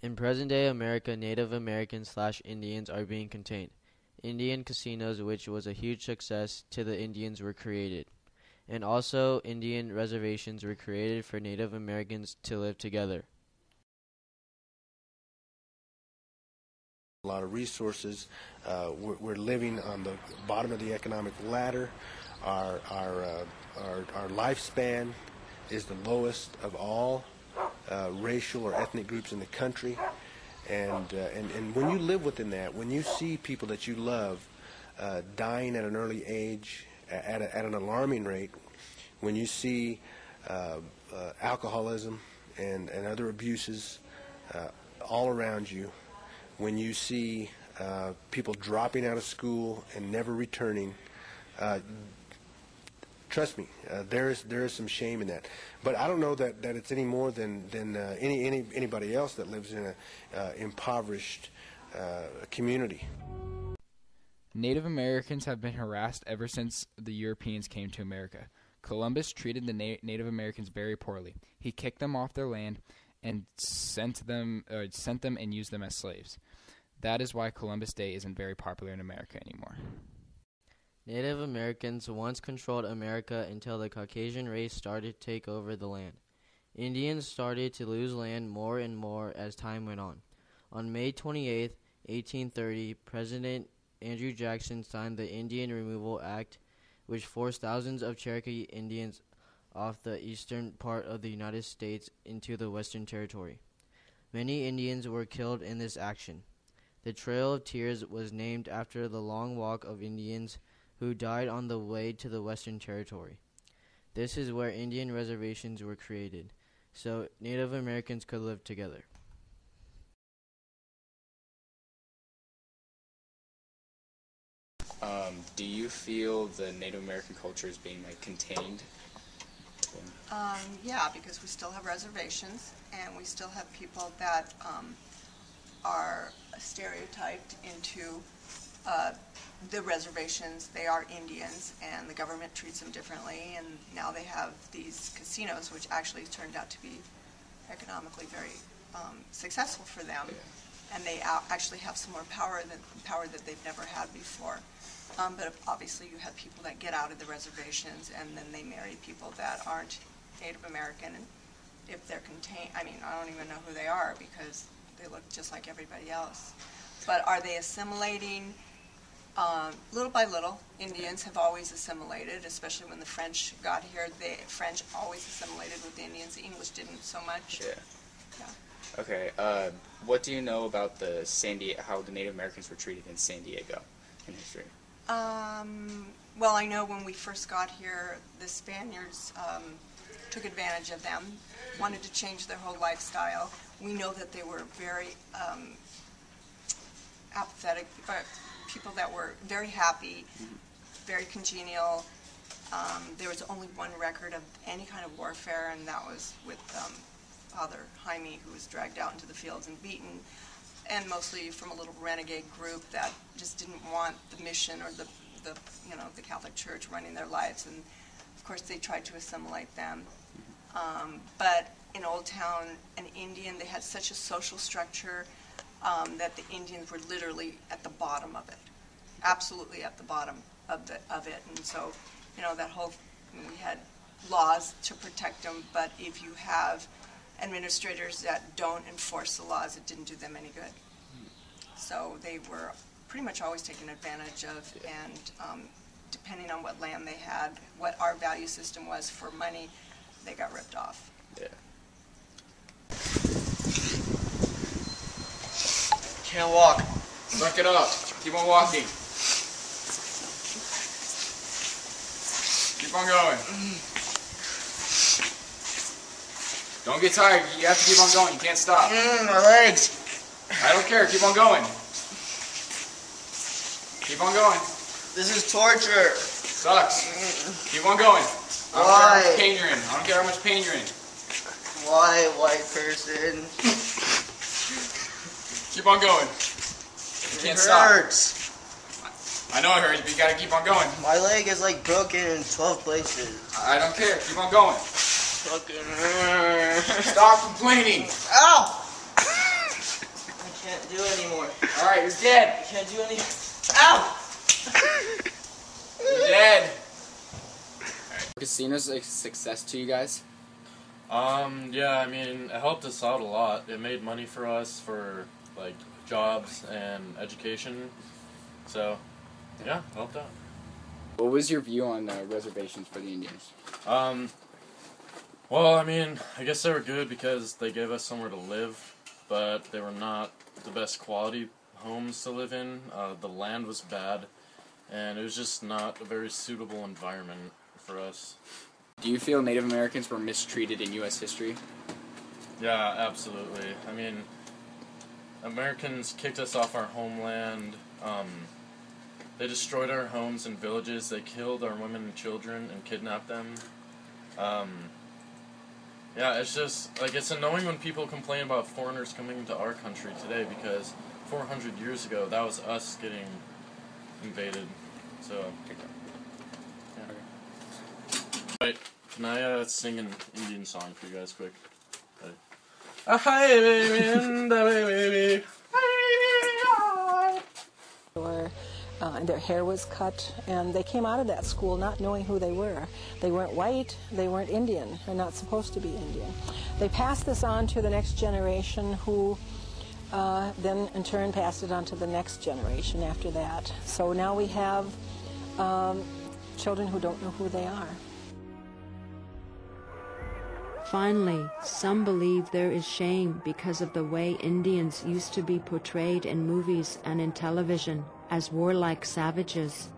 In present-day America, Native Americans/Indians are being contained. Indian casinos, which was a huge success to the Indians, were created. And also, Indian reservations were created for Native Americans to live together. A lot of resources. We're living on the bottom of the economic ladder. Our lifespan is the lowest of all racial or ethnic groups in the country, and when you live within that, when you see people that you love dying at an early age at an alarming rate, when you see alcoholism and other abuses all around you, when you see people dropping out of school and never returning, trust me, there is some shame in that. But I don't know that it's any more than anybody else that lives in an impoverished community. Native Americans have been harassed ever since the Europeans came to America. Columbus treated the Native Americans very poorly. He kicked them off their land and sent them and used them as slaves. That is why Columbus Day isn't very popular in America anymore. Native Americans once controlled America until the Caucasian race started to take over the land. Indians started to lose land more and more as time went on. On May 28, 1830, President Andrew Jackson signed the Indian Removal Act, which forced thousands of Cherokee Indians off the eastern part of the United States into the Western Territory. Many Indians were killed in this action. The Trail of Tears was named after the long walk of Indians who died on the way to the Western Territory. This is where Indian reservations were created, so Native Americans could live together. Do you feel the Native American culture is being contained? Yeah, because we still have reservations, and we still have people that are stereotyped into the reservations. They are Indians, and the government treats them differently, and now they have these casinos, which actually turned out to be economically very successful for them, and they actually have some more power that they've never had before. But obviously you have people that get out of the reservations, and then they marry people that aren't Native American, and if they're contained, I mean, I don't even know who they are because they look just like everybody else. But are they assimilating? Little by little. Indians have always assimilated, especially when the French got here. The French always assimilated with the Indians. The English didn't so much. Yeah. Okay. What do you know about how the Native Americans were treated in San Diego in history? Well, I know when we first got here, the Spaniards took advantage of them, wanted to change their whole lifestyle. We know that they were very apathetic, people that were very happy, very congenial. There was only one record of any kind of warfare, and that was with Father Jaime, who was dragged out into the fields and beaten, and mostly from a little renegade group that just didn't want the mission or the Catholic Church running their lives, and of course they tried to assimilate them. But in Old Town, an Indian, they had such a social structure that the Indians were literally at the bottom of it, absolutely at the bottom of it, and so that whole, we had laws to protect them, but if you have administrators that don't enforce the laws, it didn't do them any good. So they were pretty much always taken advantage of, and depending on what land they had, what our value system was for money, they got ripped off. Yeah. Can't walk. Suck it up. Keep on walking. Keep on going. Don't get tired. You have to keep on going. You can't stop. My legs. I don't care. Keep on going. Keep on going. This is torture. Sucks. Keep on going. Why? I don't care how much pain you're in. I don't care how much pain you're in. Why, white person? Keep on going. You can't stop. Hurts. I know it hurts, but you gotta keep on going. My leg is like broken in 12 places. I don't care. Keep on going. Fucking hurt. Stop complaining. Ow! You're dead. You can't do anything. Ow! You're dead. Casinos a success to you guys? Yeah, I mean, it helped us out a lot. It made money for us for, like, jobs and education. So, yeah, it helped out. What was your view on reservations for the Indians? Well, I mean, I guess they were good because they gave us somewhere to live, but they were not the best quality homes to live in. The land was bad, and it was just not a very suitable environment for us. Do you feel Native Americans were mistreated in U.S. history? Yeah, absolutely. I mean, Americans kicked us off our homeland. They destroyed our homes and villages. They killed our women and children and kidnapped them. Yeah, it's just, like, it's annoying when people complain about foreigners coming into our country today because 400 years ago, that was us getting invaded. So, yeah. Wait, can I sing an Indian song for you guys quick? Ready? Hi, baby, baby. And their hair was cut, and they came out of that school not knowing who they were. They weren't white, they weren't Indian, they're not supposed to be Indian. They passed this on to the next generation who then in turn passed it on to the next generation after that. So now we have children who don't know who they are. Finally, some believe there is shame because of the way Indians used to be portrayed in movies and in television as warlike savages.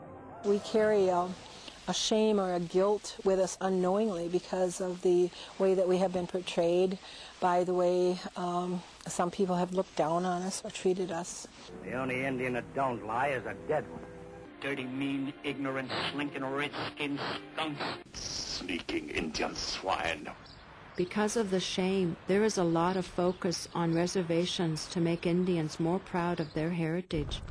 We carry a shame or a guilt with us unknowingly because of the way that we have been portrayed, by the way some people have looked down on us or treated us. The only Indian that don't lie is a dead one. Dirty, mean, ignorant, slinking, red-skinned skunks. Sneaking Indian swine. Because of the shame, there is a lot of focus on reservations to make Indians more proud of their heritage.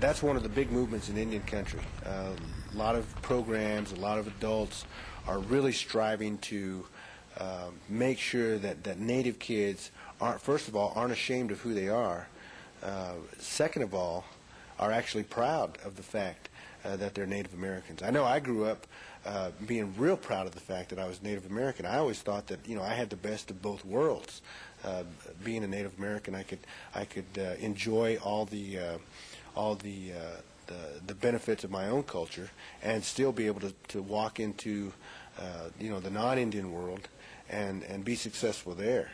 That's one of the big movements in Indian country. A lot of programs, a lot of adults are really striving to make sure that Native kids aren't, first of all, aren't ashamed of who they are. Second of all, are actually proud of the fact that they're Native Americans. I know I grew up being real proud of the fact that I was Native American. I always thought that, you know, I had the best of both worlds. Being a Native American, I could enjoy all the benefits of my own culture and still be able to walk into the non-Indian world and be successful there.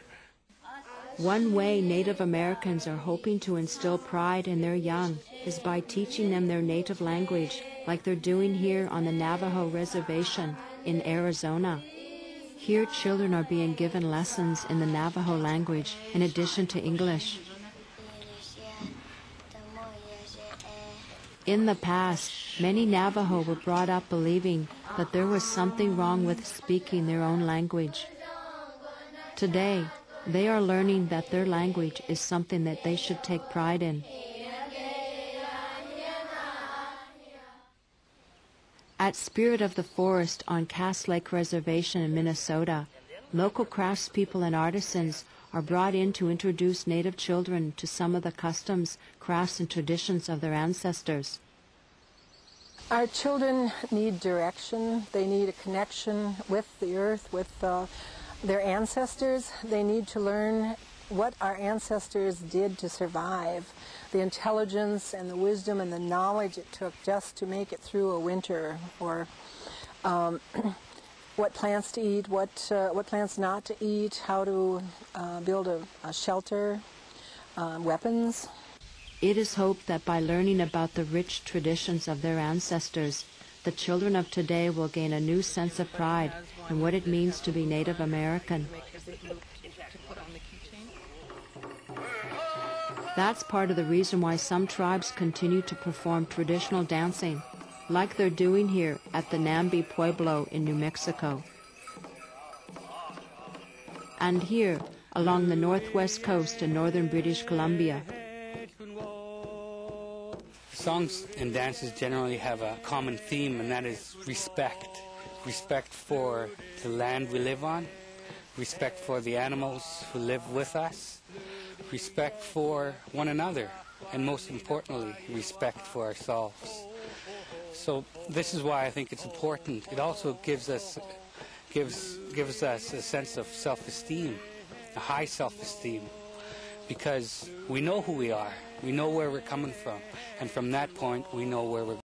One way Native Americans are hoping to instill pride in their young is by teaching them their native language, like they're doing here on the Navajo Reservation in Arizona. Here, children are being given lessons in the Navajo language in addition to English. In the past, many Navajo were brought up believing that there was something wrong with speaking their own language. Today, they are learning that their language is something that they should take pride in. At Spirit of the Forest on Cass Lake Reservation in Minnesota, local craftspeople and artisans are brought in to introduce Native children to some of the customs, crafts, and traditions of their ancestors. Our children need direction. They need a connection with the earth, with their ancestors. They need to learn what our ancestors did to survive, the intelligence and the wisdom and the knowledge it took just to make it through a winter, or what plants to eat, what plants not to eat, how to build a shelter, weapons. It is hoped that by learning about the rich traditions of their ancestors, the children of today will gain a new sense of pride in what it means to be Native American. That's part of the reason why some tribes continue to perform traditional dancing, like they're doing here at the Nambi Pueblo in New Mexico. And here, along the northwest coast in northern British Columbia. Songs and dances generally have a common theme, and that is respect. Respect for the land we live on, respect for the animals who live with us, respect for one another, and most importantly, respect for ourselves. So this is why I think it's important. It also gives us a sense of self-esteem, a high self-esteem, because we know who we are, we know where we're coming from, and from that point we know where we're